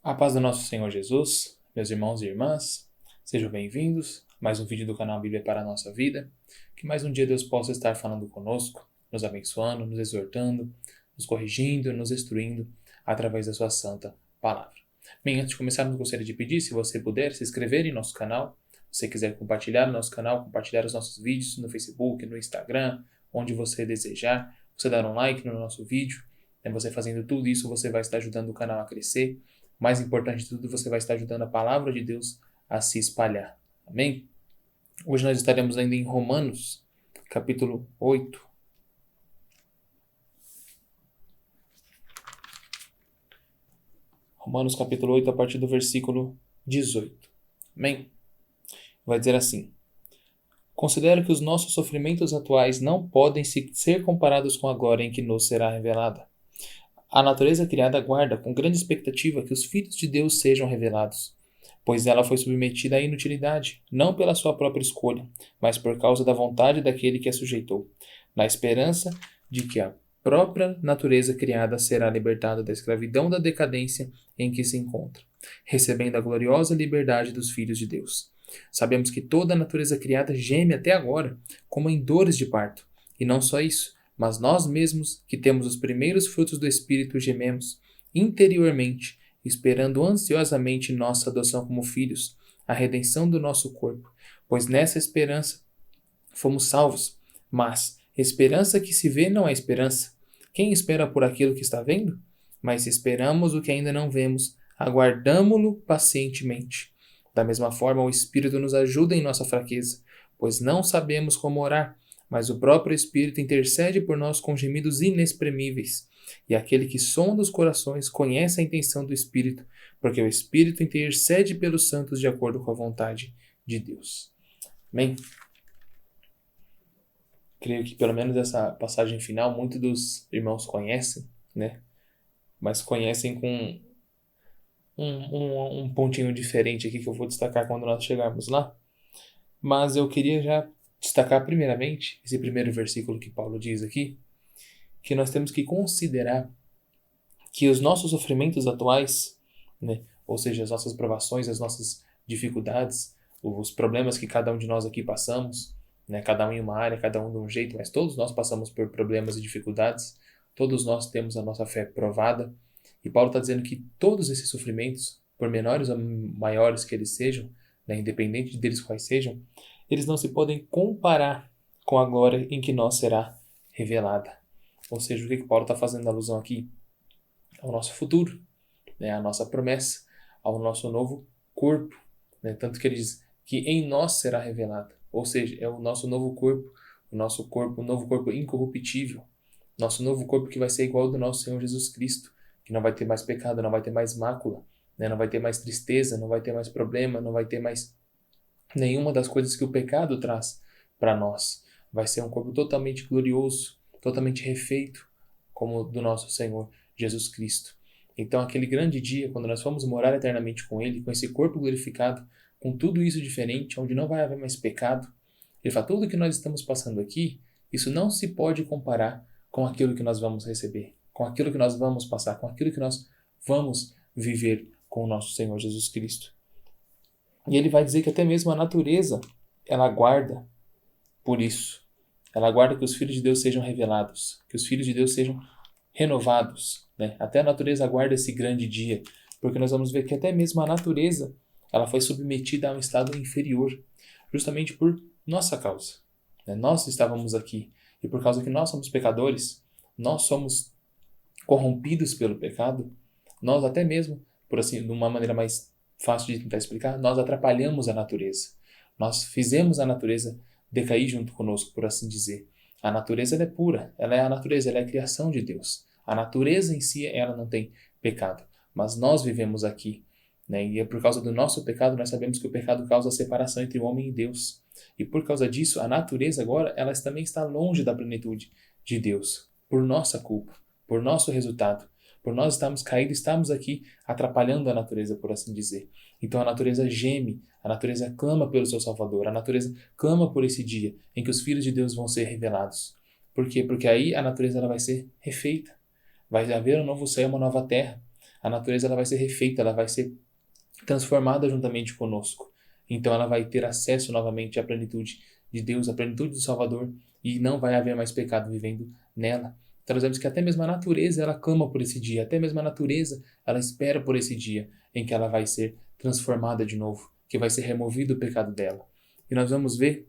A paz do nosso Senhor Jesus, meus irmãos e irmãs, sejam bem-vindos a mais um vídeo do canal Bíblia para a Nossa Vida. Que mais um dia Deus possa estar falando conosco, nos abençoando, nos exortando, nos corrigindo, nos instruindo através da sua santa palavra. Bem, antes de começarmos, gostaria de pedir, se você puder, se inscrever em nosso canal. Se você quiser compartilhar o nosso canal, compartilhar os nossos vídeos no Facebook, no Instagram, onde você desejar, você dar um like no nosso vídeo. Você fazendo tudo isso, você vai estar ajudando o canal a crescer. Mais importante de tudo, você vai estar ajudando a palavra de Deus a se espalhar. Amém? Hoje nós estaremos lendo em Romanos, capítulo 8. Romanos, capítulo 8, a partir do versículo 18. Amém? Vai dizer assim: Considero que os nossos sofrimentos atuais não podem ser comparados com a glória em que nos será revelada. A natureza criada aguarda com grande expectativa que os filhos de Deus sejam revelados, pois ela foi submetida à inutilidade, não pela sua própria escolha, mas por causa da vontade daquele que a sujeitou, na esperança de que a própria natureza criada será libertada da escravidão da decadência em que se encontra, recebendo a gloriosa liberdade dos filhos de Deus. Sabemos que toda a natureza criada geme até agora, como em dores de parto, e não só isso, mas nós mesmos, que temos os primeiros frutos do Espírito, gememos interiormente, esperando ansiosamente nossa adoção como filhos, a redenção do nosso corpo. Pois nessa esperança fomos salvos. Mas esperança que se vê não é esperança. Quem espera por aquilo que está vendo? Mas se esperamos o que ainda não vemos, aguardamo-lo pacientemente. Da mesma forma, o Espírito nos ajuda em nossa fraqueza, pois não sabemos como orar, mas o próprio Espírito intercede por nós com gemidos inexprimíveis. E aquele que sonda os corações conhece a intenção do Espírito, porque o Espírito intercede pelos santos de acordo com a vontade de Deus. Amém? Creio que pelo menos essa passagem final muitos dos irmãos conhecem, né? Mas conhecem com um pontinho diferente aqui que eu vou destacar quando nós chegarmos lá. Mas eu queria já destacar primeiramente esse primeiro versículo que Paulo diz aqui, que nós temos que considerar que os nossos sofrimentos atuais, né, ou seja, as nossas provações, as nossas dificuldades, os problemas que cada um de nós aqui passamos, né, cada um em uma área, cada um de um jeito, mas todos nós passamos por problemas e dificuldades, todos nós temos a nossa fé provada, e Paulo está dizendo que todos esses sofrimentos, por menores ou maiores que eles sejam, né, independente deles quais sejam, eles não se podem comparar com a glória em que nós será revelada. Ou seja, o que Paulo está fazendo alusão aqui? Ao nosso futuro, né? À nossa promessa, ao nosso novo corpo. Né? Tanto que ele diz que em nós será revelada. Ou seja, é o nosso novo corpo, o novo corpo incorruptível, nosso novo corpo que vai ser igual ao do nosso Senhor Jesus Cristo, que não vai ter mais pecado, não vai ter mais mácula, né? Não vai ter mais tristeza, não vai ter mais problema, não vai ter mais nenhuma das coisas que o pecado traz para nós. Vai ser um corpo totalmente glorioso, totalmente refeito, como o do nosso Senhor Jesus Cristo. Então, aquele grande dia, quando nós formos morar eternamente com Ele, com esse corpo glorificado, com tudo isso diferente, onde não vai haver mais pecado, Ele fala, tudo que nós estamos passando aqui, isso não se pode comparar com aquilo que nós vamos receber, com aquilo que nós vamos passar, com aquilo que nós vamos viver com o nosso Senhor Jesus Cristo. E ele vai dizer que até mesmo a natureza, ela aguarda por isso. Ela aguarda que os filhos de Deus sejam revelados, que os filhos de Deus sejam renovados. Né? Até a natureza aguarda esse grande dia, porque nós vamos ver que até mesmo a natureza, ela foi submetida a um estado inferior, justamente por nossa causa. Né? Nós estávamos aqui, e por causa que nós somos pecadores, nós somos corrompidos pelo pecado, nós até mesmo, por assim, de uma maneira mais fácil de tentar explicar, nós atrapalhamos a natureza. Nós fizemos a natureza decair junto conosco, por assim dizer. A natureza ela é pura, ela é a natureza, ela é a criação de Deus. A natureza em si, ela não tem pecado, mas nós vivemos aqui. Né? E é por causa do nosso pecado, nós sabemos que o pecado causa a separação entre o homem e Deus. E por causa disso, a natureza agora, ela também está longe da plenitude de Deus, por nossa culpa, por nosso resultado. Por nós estarmos caídos, estamos aqui atrapalhando a natureza, por assim dizer. Então a natureza geme, a natureza clama pelo seu Salvador, a natureza clama por esse dia em que os filhos de Deus vão ser revelados. Por quê? Porque aí a natureza ela vai ser refeita. Vai haver um novo céu e uma nova terra. A natureza ela vai ser refeita, ela vai ser transformada juntamente conosco. Então ela vai ter acesso novamente à plenitude de Deus, à plenitude do Salvador, e não vai haver mais pecado vivendo nela. Então nós vemos que até mesmo a natureza ela clama por esse dia, até mesmo a natureza ela espera por esse dia em que ela vai ser transformada de novo, que vai ser removido o pecado dela. E nós vamos ver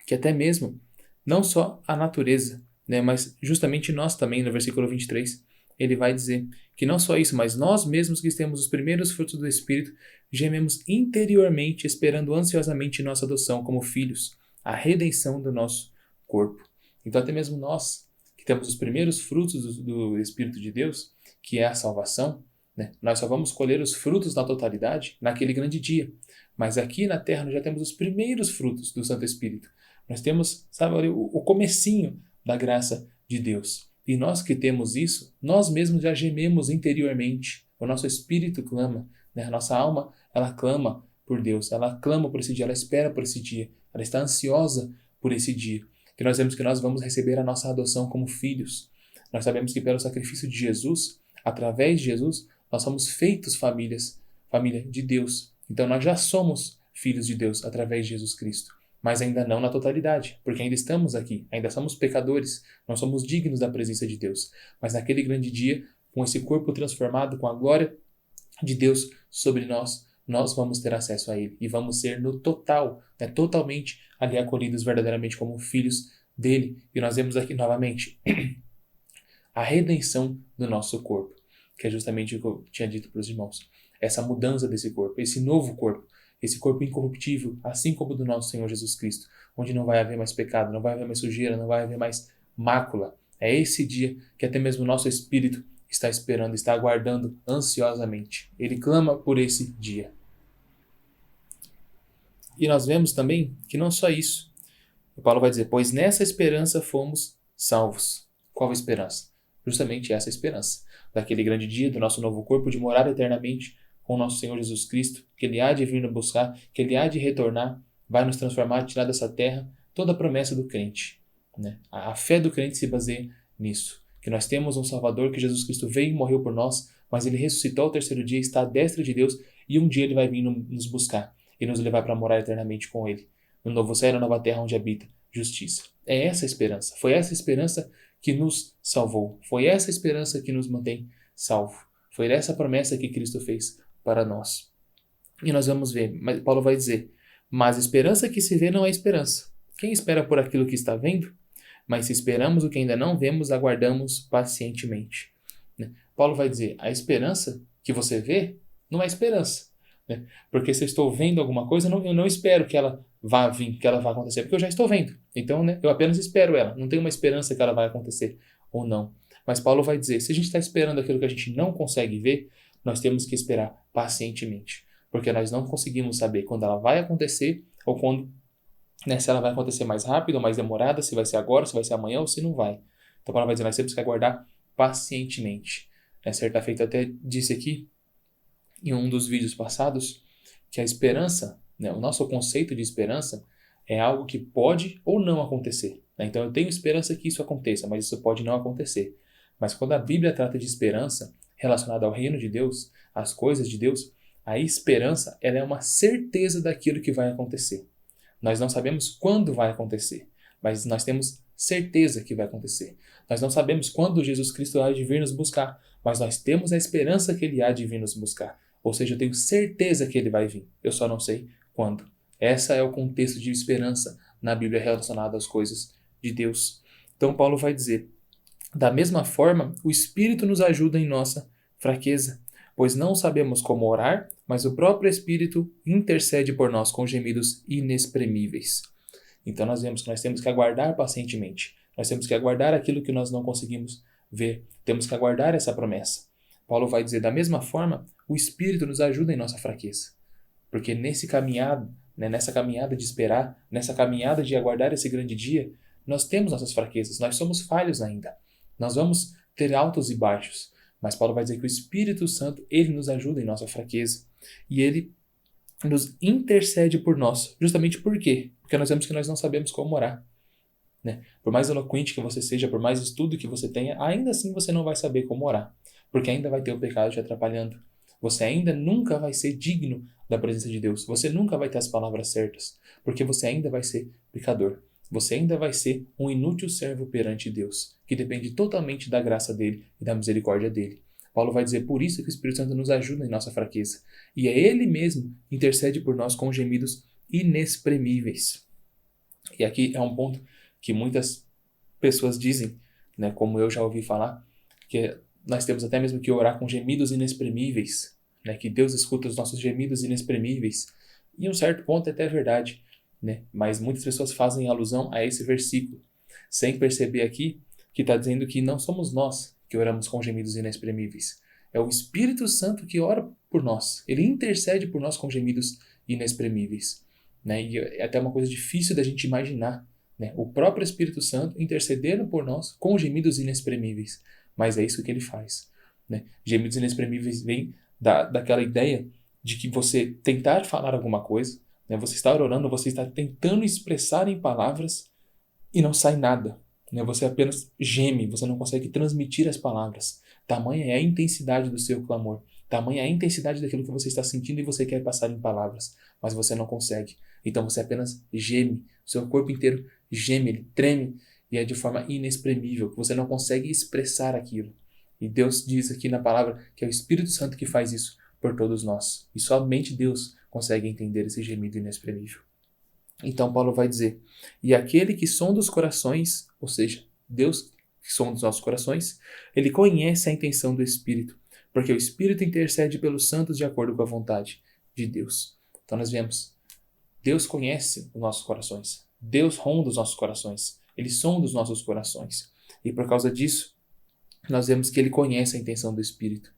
que até mesmo, não só a natureza, né, mas justamente nós também, no versículo 23, ele vai dizer que não só isso, mas nós mesmos que temos os primeiros frutos do Espírito, gememos interiormente, esperando ansiosamente nossa adoção como filhos, a redenção do nosso corpo. Então até mesmo nós, que temos os primeiros frutos do Espírito de Deus, que é a salvação, né, nós só vamos colher os frutos na totalidade naquele grande dia. Mas aqui na terra nós já temos os primeiros frutos do Santo Espírito. Nós temos, sabe, o comecinho da graça de Deus. E nós que temos isso, nós mesmos já gememos interiormente. O nosso espírito clama, né? A nossa alma, ela clama por Deus, ela clama por esse dia, ela espera por esse dia, ela está ansiosa por esse dia. Que nós vemos que nós vamos receber a nossa adoção como filhos. Nós sabemos que pelo sacrifício de Jesus, através de Jesus, nós somos feitos família de Deus. Então nós já somos filhos de Deus através de Jesus Cristo. Mas ainda não na totalidade, porque ainda estamos aqui, ainda somos pecadores, não somos dignos da presença de Deus. Mas naquele grande dia, com esse corpo transformado, com a glória de Deus sobre nós, nós vamos ter acesso a Ele e vamos ser no total, né, totalmente ali acolhidos verdadeiramente como filhos dele. E nós vemos aqui novamente a redenção do nosso corpo, que é justamente o que eu tinha dito para os irmãos. Essa mudança desse corpo, esse novo corpo, esse corpo incorruptível, assim como o do nosso Senhor Jesus Cristo, onde não vai haver mais pecado, não vai haver mais sujeira, não vai haver mais mácula. É esse dia que até mesmo o nosso espírito está esperando, está aguardando ansiosamente. Ele clama por esse dia. E nós vemos também que não só isso. O Paulo vai dizer, pois nessa esperança fomos salvos. Qual a esperança? Justamente essa esperança. Daquele grande dia, do nosso novo corpo, de morar eternamente com o nosso Senhor Jesus Cristo, que Ele há de vir nos buscar, que Ele há de retornar, vai nos transformar, tirar dessa terra toda a promessa do crente. Né? A fé do crente se baseia nisso, que nós temos um Salvador, que Jesus Cristo veio e morreu por nós, mas Ele ressuscitou ao terceiro dia, está à destra de Deus, e um dia Ele vai vir nos buscar e nos levar para morar eternamente com Ele, no novo céu e na nova terra onde habita justiça. É essa a esperança, foi essa a esperança que nos salvou, foi essa a esperança que nos mantém salvo, foi essa promessa que Cristo fez para nós. E nós vamos ver, mas Paulo vai dizer, mas esperança que se vê não é esperança. Quem espera por aquilo que está vendo? Mas se esperamos o que ainda não vemos, aguardamos pacientemente. Paulo vai dizer, a esperança que você vê não é esperança. Porque se eu estou vendo alguma coisa, eu não espero que ela vá vir, que ela vá acontecer, porque eu já estou vendo. Então, eu apenas espero ela. Não tenho uma esperança que ela vai acontecer ou não. Mas Paulo vai dizer, se a gente está esperando aquilo que a gente não consegue ver, nós temos que esperar pacientemente, porque nós não conseguimos saber quando ela vai acontecer ou quando, se ela vai acontecer mais rápido ou mais demorada, se vai ser agora, se vai ser amanhã ou se não vai. Então, Paulo vai dizer, nós temos que aguardar pacientemente. Certa feita até disse aqui, em um dos vídeos passados, que a esperança, o nosso conceito de esperança é algo que pode ou não acontecer. Então, eu tenho esperança que isso aconteça, mas isso pode não acontecer. Mas quando a Bíblia trata de esperança, relacionada ao reino de Deus, às coisas de Deus, a esperança ela é uma certeza daquilo que vai acontecer. Nós não sabemos quando vai acontecer, mas nós temos certeza que vai acontecer. Nós não sabemos quando Jesus Cristo há de vir nos buscar, mas nós temos a esperança que Ele há de vir nos buscar. Ou seja, eu tenho certeza que Ele vai vir, eu só não sei quando. Esse é o contexto de esperança na Bíblia relacionado às coisas de Deus. Então Paulo vai dizer, da mesma forma, o Espírito nos ajuda em nossa fraqueza, pois não sabemos como orar, mas o próprio Espírito intercede por nós com gemidos inexprimíveis. Então nós vemos que nós temos que aguardar pacientemente. Nós temos que aguardar aquilo que nós não conseguimos ver. Temos que aguardar essa promessa. Paulo vai dizer, da mesma forma, o Espírito nos ajuda em nossa fraqueza. Porque nessa caminhada de esperar, nessa caminhada de aguardar esse grande dia, nós temos nossas fraquezas, nós somos falhos ainda. Nós vamos ter altos e baixos. Mas Paulo vai dizer que o Espírito Santo, ele nos ajuda em nossa fraqueza. E ele nos intercede por nós. Justamente por quê? Porque nós vemos que nós não sabemos como orar. Por mais eloquente que você seja, por mais estudo que você tenha, ainda assim você não vai saber como orar. porque ainda vai ter o pecado te atrapalhando. Você ainda nunca vai ser digno da presença de Deus. Você nunca vai ter as palavras certas, porque você ainda vai ser pecador. Você ainda vai ser um inútil servo perante Deus, que depende totalmente da graça dele e da misericórdia dele. Paulo vai dizer, por isso que o Espírito Santo nos ajuda em nossa fraqueza. E é ele mesmo que intercede por nós com gemidos inexprimíveis. E aqui é um ponto que muitas pessoas dizem, né, como eu já ouvi falar, que nós temos até mesmo que orar com gemidos inexprimíveis, né, que Deus escuta os nossos gemidos inexprimíveis. E um certo ponto é até verdade, né, mas muitas pessoas fazem alusão a esse versículo, sem perceber aqui que está dizendo que não somos nós que oramos com gemidos inexprimíveis. É o Espírito Santo que ora por nós. Ele intercede por nós com gemidos inexprimíveis. Né? E é até uma coisa difícil da gente imaginar, né? O próprio Espírito Santo intercedendo por nós com gemidos inexprimíveis. Mas é isso que ele faz. Né? Gemidos inexprimíveis vem daquela ideia de que você tentar falar alguma coisa, né? Você está orando, você está tentando expressar em palavras e não sai nada. Né? Você apenas geme, você não consegue transmitir as palavras. Tamanha é a intensidade do seu clamor. Tamanha é a intensidade daquilo que você está sentindo e você quer passar em palavras, mas você não consegue. Então você apenas geme, o seu corpo inteiro geme, ele treme e é de forma inexprimível, que você não consegue expressar aquilo. E Deus diz aqui na palavra que é o Espírito Santo que faz isso por todos nós. E somente Deus consegue entender esse gemido inexprimível. Então Paulo vai dizer, e aquele que sonda os corações, ou seja, Deus que sonda os nossos corações, ele conhece a intenção do Espírito, porque o Espírito intercede pelos santos de acordo com a vontade de Deus. Então nós vemos, Deus conhece os nossos corações, Deus ronda os nossos corações, ele sonda os nossos corações. E por causa disso, nós vemos que ele conhece a intenção do Espírito.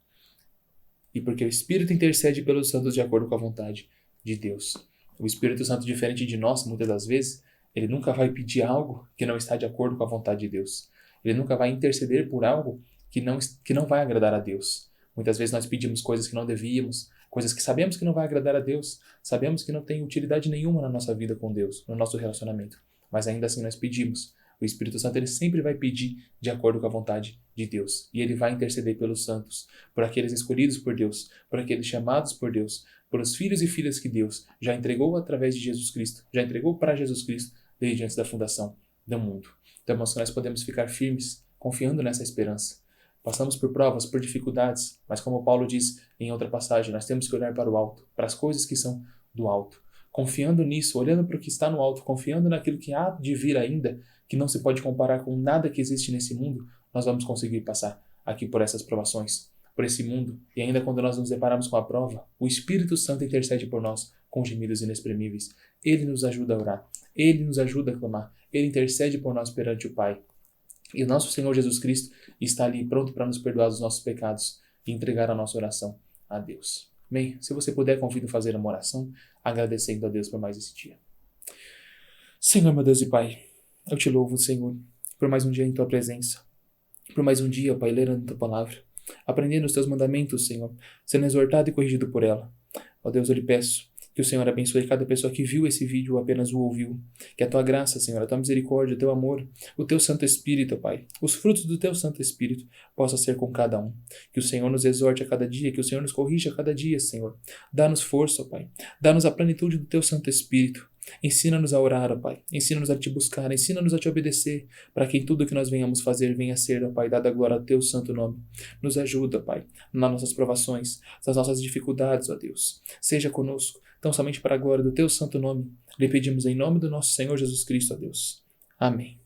E porque o Espírito intercede pelos santos de acordo com a vontade de Deus. O Espírito Santo, diferente de nós, muitas das vezes, ele nunca vai pedir algo que não está de acordo com a vontade de Deus. Ele nunca vai interceder por algo que não vai agradar a Deus. Muitas vezes nós pedimos coisas que não devíamos, coisas que sabemos que não vai agradar a Deus, sabemos que não tem utilidade nenhuma na nossa vida com Deus, no nosso relacionamento, mas ainda assim nós pedimos. O Espírito Santo ele sempre vai pedir de acordo com a vontade de Deus. E ele vai interceder pelos santos, por aqueles escolhidos por Deus, por aqueles chamados por Deus, pelos filhos e filhas que Deus já entregou através de Jesus Cristo, já entregou para Jesus Cristo desde antes da fundação do mundo. Então, irmãos, nós podemos ficar firmes, confiando nessa esperança. Passamos por provas, por dificuldades, mas como Paulo diz em outra passagem, nós temos que olhar para o alto, para as coisas que são do alto. Confiando nisso, olhando para o que está no alto, confiando naquilo que há de vir ainda, que não se pode comparar com nada que existe nesse mundo, nós vamos conseguir passar aqui por essas provações, por esse mundo. E ainda quando nós nos deparamos com a prova, o Espírito Santo intercede por nós com gemidos inexprimíveis. Ele nos ajuda a orar, ele nos ajuda a clamar, ele intercede por nós perante o Pai. E o nosso Senhor Jesus Cristo está ali pronto para nos perdoar dos nossos pecados e entregar a nossa oração a Deus. Bem, se você puder, convido a fazer uma oração, agradecendo a Deus por mais esse dia. Senhor, meu Deus e Pai, eu te louvo, Senhor, por mais um dia em Tua presença, por mais um dia, Pai, lendo a Tua palavra, aprendendo os Teus mandamentos, Senhor, sendo exortado e corrigido por ela. Ó Deus, eu lhe peço que o Senhor abençoe cada pessoa que viu esse vídeo ou apenas o ouviu. Que a Tua graça, Senhor, a Tua misericórdia, o Teu amor, o Teu Santo Espírito, Pai, os frutos do Teu Santo Espírito possa ser com cada um. Que o Senhor nos exorte a cada dia, que o Senhor nos corrija a cada dia, Senhor. Dá-nos força, Pai. Dá-nos a plenitude do Teu Santo Espírito. Ensina-nos a orar, ó Pai. Ensina-nos a Te buscar, ensina-nos a Te obedecer, para que em tudo que nós venhamos fazer venha a ser, ó Pai, dada a glória ao Teu santo nome. Nos ajuda, Pai, nas nossas provações, nas nossas dificuldades, ó Deus. Seja conosco, tão somente para a glória do Teu santo nome. Lhe pedimos em nome do nosso Senhor Jesus Cristo, ó Deus. Amém.